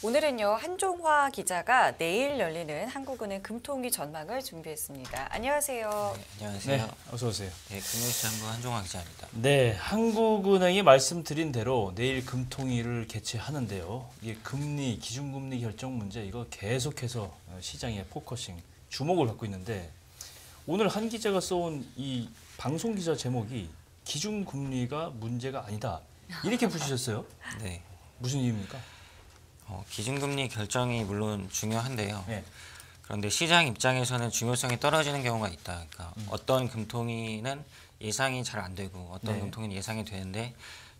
오늘은요, 한종화 기자가 내일 열리는 한국은행 금통위 전망을 준비했습니다. 안녕하세요. 네, 안녕하세요. 네, 어서 오세요. 네, 금융시장부 한종화 기자입니다. 네, 한국은행이 말씀드린 대로 내일 금통위를 개최하는데요. 이게 금리, 기준금리 결정 문제 이거 계속해서 시장의 포커싱, 주목을 받고 있는데 오늘 한 기자가 써온 이 방송 기사 제목이 기준금리가 문제가 아니다. 이렇게 붙이셨어요? 네, 무슨 이유입니까? 기준금리 결정이 물론 중요한데요. 네. 그런데 시장 입장에서는 중요성이 떨어지는 경우가 있다. 그러니까 어떤 금통위는 예상이 잘 안 되고 어떤 네. 금통위는 예상이 되는데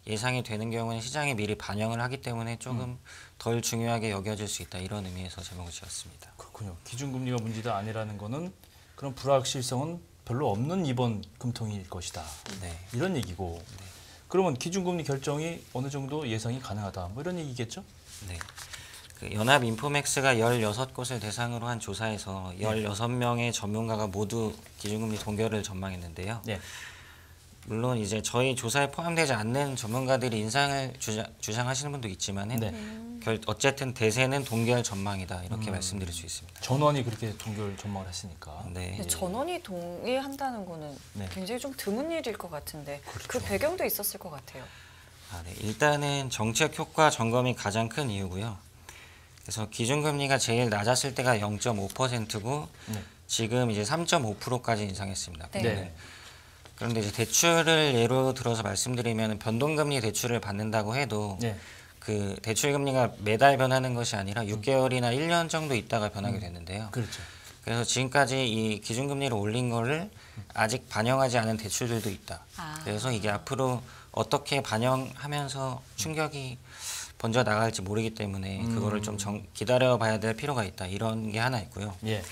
예상이 되는 경우는 시장이 미리 반영을 하기 때문에 조금 덜 중요하게 여겨질 수 있다. 이런 의미에서 제목을 지었습니다. 그렇군요. 기준금리가 문제가 아니라는 거는 그런 불확실성은 별로 없는 이번 금통위일 것이다. 네. 이런 얘기고. 네. 그러면 기준금리 결정이 어느 정도 예상이 가능하다. 뭐 이런 얘기겠죠? 네. 그 연합 인포맥스가 16곳을 대상으로 한 조사에서 16명의 전문가가 모두 기준금리 동결을 전망했는데요. 네. 물론 이제 저희 조사에 포함되지 않는 전문가들이 인상을 주장하시는 분도 있지만은 네. 어쨌든 대세는 동결 전망이다 이렇게 말씀드릴 수 있습니다. 전원이 그렇게 동결 전망을 했으니까. 네. 근데 전원이 동의한다는 거는 네. 굉장히 좀 드문 일일 것 같은데 그 그렇죠. 배경도 있었을 것 같아요. 네. 일단은 정책 효과 점검이 가장 큰 이유고요. 그래서 기준금리가 제일 낮았을 때가 0.5%고 네. 지금 이제 3.5%까지 인상했습니다. 네. 네. 그런데 이제 대출을 예로 들어서 말씀드리면 변동금리 대출을 받는다고 해도 네. 그 대출 금리가 매달 변하는 것이 아니라 6개월이나 1년 정도 있다가 변하게 되는데요. 그렇죠. 그래서 지금까지 이 기준금리를 올린 거를 아직 반영하지 않은 대출들도 있다. 그래서 이게 앞으로 어떻게 반영하면서 충격이 번져 나갈지 모르기 때문에 그거를 좀 기다려 봐야 될 필요가 있다. 이런 게 하나 있고요. 예.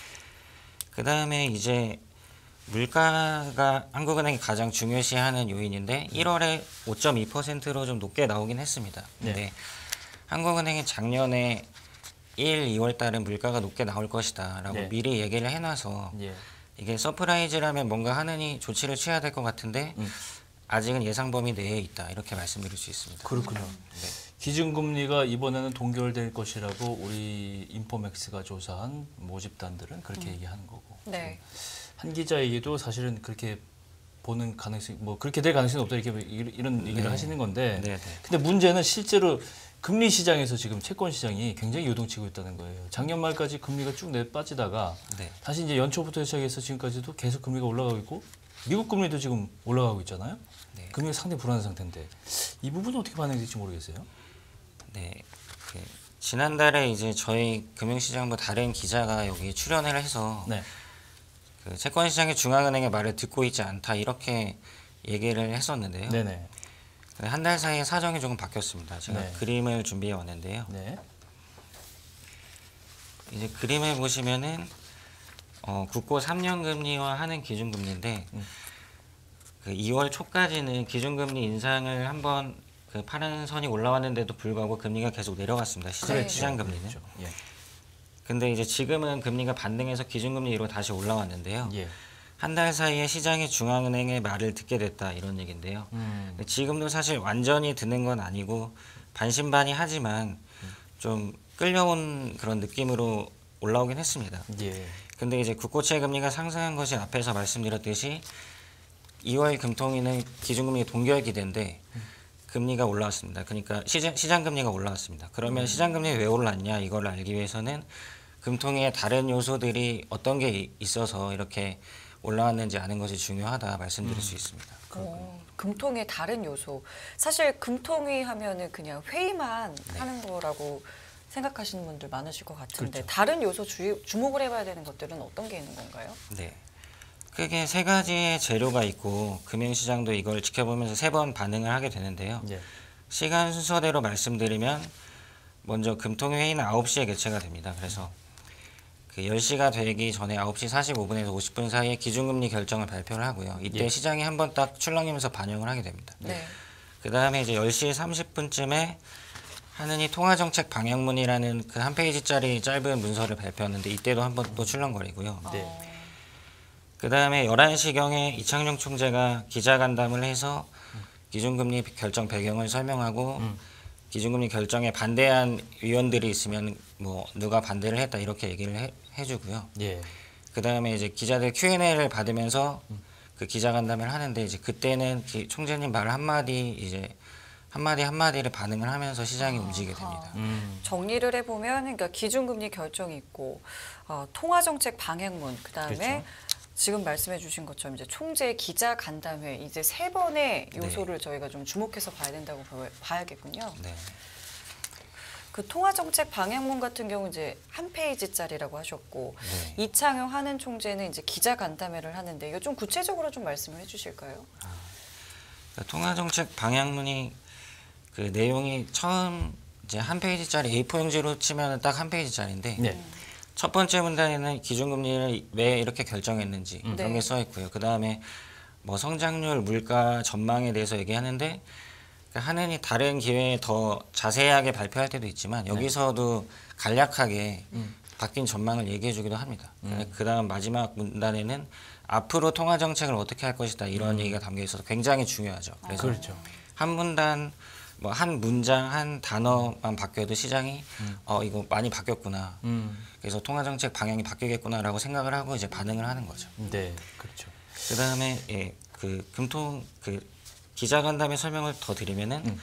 그다음에 이제 물가가 한국은행이 가장 중요시하는 요인인데 1월에 5.2%로 좀 높게 나오긴 했습니다. 근데 네. 한국은행이 작년에 1, 2월 달은 물가가 높게 나올 것이다 라고 네. 미리 얘기를 해놔서 예. 이게 서프라이즈라면 뭔가 하느니 조치를 취해야 될 것 같은데 아직은 예상 범위 내에 있다 이렇게 말씀드릴 수 있습니다. 그렇군요. 네. 기준금리가 이번에는 동결될 것이라고 우리 인포맥스가 조사한 모집단들은 그렇게 얘기하는 거고. 네. 한 기자에게도 사실은 그렇게 보는 가능성이 뭐 그렇게 될 가능성이 없다 이렇게 이런 얘기를 네. 하시는 건데. 네, 네. 근데 문제는 실제로 금리 시장에서 지금 채권 시장이 굉장히 요동치고 있다는 거예요. 작년 말까지 금리가 쭉 빠지다가 네. 다시 이제 연초부터 시작해서 지금까지도 계속 금리가 올라가고 있고 미국 금리도 지금 올라가고 있잖아요. 네. 금리가 상당히 불안한 상태인데 이 부분은 어떻게 반영될지 모르겠어요. 네. 지난달에 이제 저희 금융시장부 다른 기자가 여기 출연을 해서 네. 그 채권시장의 중앙은행의 말을 듣고 있지 않다 이렇게 얘기를 했었는데요. 네네. 한 달 사이에 사정이 조금 바뀌었습니다. 제가 네. 그림을 준비해 왔는데요. 네. 이제 그림을 보시면은 국고 3년 금리화하는 기준금리인데 그 2월 초까지는 기준금리 인상을 한번 그 파란 선이 올라왔는데도 불구하고 금리가 계속 내려갔습니다. 네. 시장 금리는. 그렇죠. 예. 근데 이제 지금은 금리가 반등해서 기준금리로 다시 올라왔는데요. 예. 한 달 사이에 시장이 중앙은행의 말을 듣게 됐다 이런 얘기인데요. 근데 지금도 사실 완전히 듣는 건 아니고 반신반의 하지만 좀 끌려온 그런 느낌으로 올라오긴 했습니다. 예. 근데 이제 국고채 금리가 상승한 것이 앞에서 말씀드렸듯이 2월 금통위는 기준금리 동결 기대인데 금리가 올라왔습니다. 그러니까 시장 금리가 올라왔습니다. 그러면 시장 금리 왜 올랐냐 이걸 알기 위해서는 금통위의 다른 요소들이 어떤 게 있어서 이렇게 올라왔는지 아는 것이 중요하다 말씀드릴 수 있습니다. 금통의 다른 요소. 사실 금통위 하면은 그냥 회의만 하는 거라고 생각하시는 분들 많으실 것 같은데 그렇죠. 다른 요소 주목을 해봐야 되는 것들은 어떤 게 있는 건가요? 네. 크게 세 가지의 재료가 있고 금융시장도 이걸 지켜보면서 3번 반응을 하게 되는데요. 예. 시간 순서대로 말씀드리면 먼저 금통위 회의는 9시에 개최가 됩니다. 그래서 그 10시가 되기 전에 9시 45분에서 50분 사이에 기준금리 결정을 발표를 하고요. 이때 예. 시장이 한번 딱 출렁이면서 반영을 하게 됩니다. 네. 그 다음에 이제 10시 30분쯤에 하느니 통화정책 방향문이라는 그 한 페이지짜리 짧은 문서를 발표하는데 이때도 한번 또 출렁거리고요. 네. 그 다음에 11시경에 이창용 총재가 기자간담을 해서 기준금리 결정 배경을 설명하고 기준금리 결정에 반대한 위원들이 있으면 뭐 누가 반대를 했다 이렇게 얘기를 해주고요. 예. 그 다음에 이제 기자들 Q&A를 받으면서 그 기자간담회를 하는데 이제 그때는 총재님 말 한마디 이제 한마디를 반응을 하면서 시장이 움직이게 됩니다. 정리를 해보면 그러니까 기준금리 결정이 있고 통화정책 방향문 그다음에 그렇죠. 지금 말씀해주신 것처럼 이제 총재 기자간담회 이제 세 번의 요소를 저희가 좀 주목해서 봐야 된다고 봐야겠군요. 네. 그 통화정책 방향문 같은 경우 이제 한 페이지짜리라고 하셨고 네. 이창용 하는 총재는 이제 기자간담회를 하는데 이거 좀 구체적으로 좀 말씀을 해주실까요? 그러니까 통화정책 방향문이 그 내용이 처음 이제 한 페이지짜리 A4 용지로 치면 딱 한 페이지짜리인데 네. 첫 번째 문단에는 기준금리를 왜 이렇게 결정했는지 그런 네. 게 써 있고요. 그 다음에 뭐 성장률, 물가 전망에 대해서 얘기하는데 하느니 다른 기회에 더 자세하게 발표할 때도 있지만 여기서도 간략하게 바뀐 전망을 얘기해 주기도 합니다. 그 다음 마지막 문단에는 앞으로 통화 정책을 어떻게 할 것이다 이런 얘기가 담겨 있어서 굉장히 중요하죠. 그래서 그렇죠. 한 문단 뭐 한 문장 한 단어만 바뀌어도 시장이 이거 많이 바뀌었구나. 그래서 통화 정책 방향이 바뀌겠구나라고 생각을 하고 이제 반응을 하는 거죠. 네, 그렇죠. 그 다음에 그 금통 그 기자간담회 설명을 더 드리면은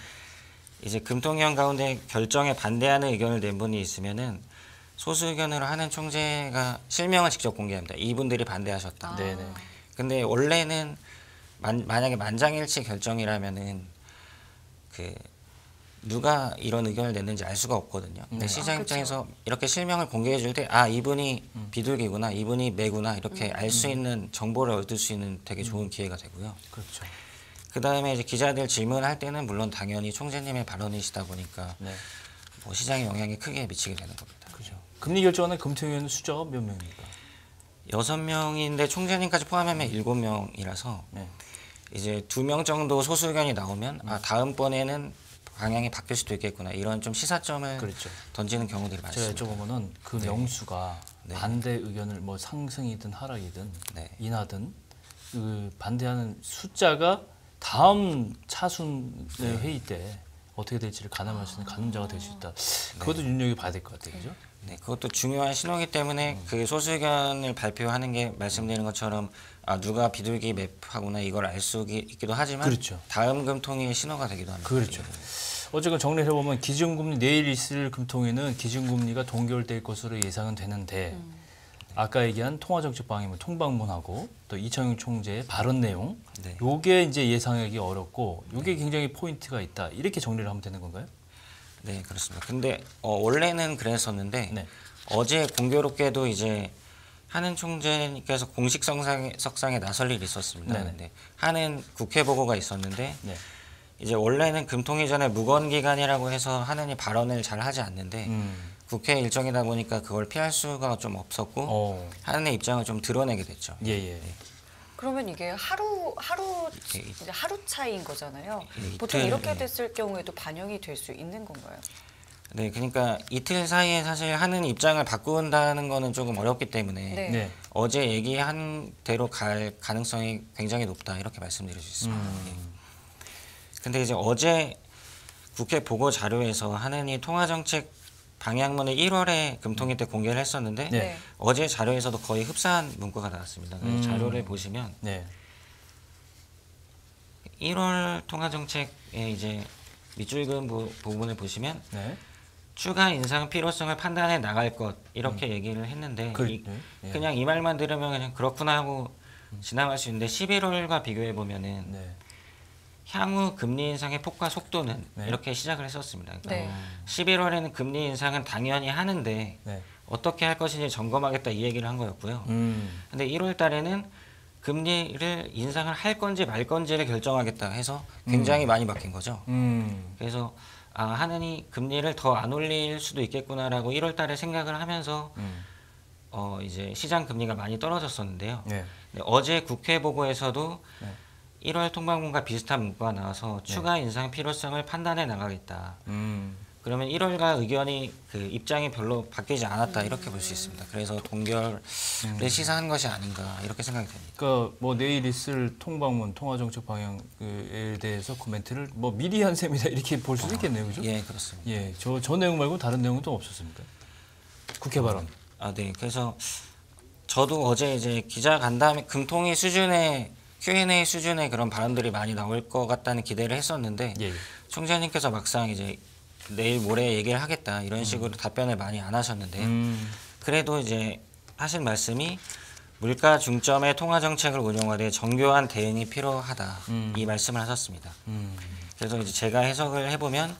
이제 금통위원 가운데 결정에 반대하는 의견을 낸 분이 있으면은 소수 의견으로 하는 총재가 실명을 직접 공개합니다. 이분들이 반대하셨다. 네네. 근데 원래는 만약에 만장일치 결정이라면은 그 누가 이런 의견을 냈는지 알 수가 없거든요. 근데 시장 입장에서 이렇게 실명을 공개해 줄 때 이분이 비둘기구나, 이분이 매구나 이렇게 알 수 있는 정보를 얻을 수 있는 되게 좋은 기회가 되고요. 그렇죠. 그 다음에 이제 기자들 질문할 때는 물론 당연히 총재님의 발언이시다 보니까 네. 뭐 시장에 영향이 크게 미치게 되는 겁니다. 그렇죠. 금리 결정하는 금통위원 숫자가 몇 명입니까? 6명인데 총재님까지 포함하면 7명이라서 네. 이제 2명 정도 소수 의견이 나오면 다음번에는 방향이 바뀔 수도 있겠구나 이런 좀 시사점을 그렇죠. 던지는 경우들이 제가 많습니다. 여쭤보면은 그 네. 명수가 네. 반대 의견을 뭐 상승이든 하락이든 네. 인하든 그 반대하는 숫자가 다음 차순 회의 때 어떻게 될지를 가늠할 수 있는 가늠자가 될 수 있다. 그것도 눈여겨봐야 될 것 같아요, 그죠? 네, 그것도 중요한 신호이기 때문에 그 소수 의견을 발표하는 게 말씀드린 것처럼 누가 비둘기 맵하구나 이걸 알 수 있기도 하지만 그렇죠. 다음 금통위의 신호가 되기도 합니다. 그렇죠. 어쨌건 정리해 보면 기준금리 내일 있을 금통위는 기준금리가 동결될 것으로 예상은 되는데 아까 얘기한 통화정책 방향문 통방문하고 또 이창용 총재의 발언 내용 네. 요게 이제 예상하기 어렵고 요게 굉장히 포인트가 있다 이렇게 정리를 하면 되는 건가요? 네, 그렇습니다. 근데 원래는 그랬었는데 네. 어제 공교롭게도 이제 하는 총재님께서 공식 석상에 나설 일이 있었습니다. 네네. 근데 하는 국회 보고가 있었는데 네. 이제 원래는 금통위 전에 무건 기간이라고 해서 하느니 발언을 잘 하지 않는데 국회 일정이다 보니까 그걸 피할 수가 좀 없었고 하느니 입장을 좀 드러내게 됐죠. 예예. 그러면 이게 하루 예, 이제 하루 차이인 거잖아요. 예, 보통 이틀, 이렇게 예. 됐을 경우에도 반영이 될 수 있는 건가요? 네, 그러니까 이틀 사이에 사실 하는 입장을 바꾼다는 거는 조금 어렵기 때문에 네. 네. 어제 얘기한 대로 갈 가능성이 굉장히 높다 이렇게 말씀드릴 수 있습니다. 예. 근데 이제 어제 국회 보고 자료에서 하느니 통화정책 방향문을 1월에 금통위 때 공개를 했었는데 네. 어제 자료에서도 거의 흡사한 문구가 나왔습니다. 그래서 자료를 보시면 네. 1월 통화정책의 이제 밑줄근 부분을 보시면 네. 추가 인상 필요성을 판단해 나갈 것 이렇게 얘기를 했는데 예. 그냥 이 말만 들으면 그냥 그렇구나 하고 지나갈 수 있는데 11월과 비교해 보면은 네. 향후 금리 인상의 폭과 속도는 네. 이렇게 시작을 했었습니다. 그러니까 네. 11월에는 금리 인상은 당연히 하는데 네. 어떻게 할 것인지 점검하겠다 이 얘기를 한 거였고요. 근데 1월 달에는 금리를 인상을 할 건지 말 건지를 결정하겠다 해서 굉장히 많이 바뀐 거죠. 그래서 하느니 금리를 더 안 올릴 수도 있겠구나라고 1월 달에 생각을 하면서 이제 시장 금리가 많이 떨어졌었는데요. 네. 근데 어제 국회 보고에서도 네. 1월 통방문과 비슷한 문구가 나와서 추가 인상 필요성을 판단해 나가겠다. 그러면 1월과 의견이 그 입장이 별로 바뀌지 않았다 이렇게 볼 수 있습니다. 그래서 동결을 시사한 것이 아닌가 이렇게 생각이 됩니다. 그러니까 뭐 내일 있을 통방문 통화정책 방향에 대해서 코멘트를 뭐 미리 한 셈이다 이렇게 볼 수도 있겠네요, 그죠? 예, 그렇습니다. 예, 저 내용 말고 다른 내용은 또 없었습니까? 국회 발언. 아, 네. 그래서 저도 어제 이제 기자 간담회 금통위 수준의 Q&A 수준의 그런 발언들이 많이 나올 것 같다는 기대를 했었는데 예, 예. 총재님께서 막상 이제 내일 모레 얘기를 하겠다 이런 식으로 답변을 많이 안 하셨는데요. 그래도 이제 하신 말씀이 물가 중점의 통화 정책을 운용하되 정교한 대응이 필요하다 이 말씀을 하셨습니다. 그래서 이제 제가 해석을 해보면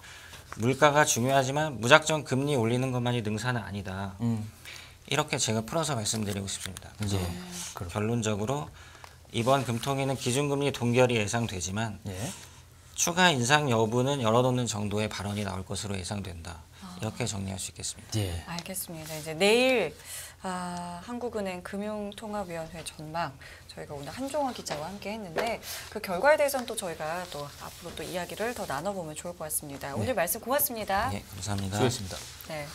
물가가 중요하지만 무작정 금리 올리는 것만이 능사는 아니다. 이렇게 제가 풀어서 말씀드리고 싶습니다. 그래서 예, 그렇군요. 결론적으로 이번 금통위는 기준금리 동결이 예상되지만 예. 추가 인상 여부는 열어놓는 정도의 발언이 나올 것으로 예상된다. 이렇게 정리할 수 있겠습니다. 예. 알겠습니다. 이제 내일 한국은행 금융통합위원회 전망 저희가 오늘 한종원 기자와 함께 했는데 그 결과에 대해서는 또 저희가 또 앞으로 또 이야기를 더 나눠보면 좋을 것 같습니다. 오늘 말씀 고맙습니다. 예, 감사합니다. 수고했습니다. 네.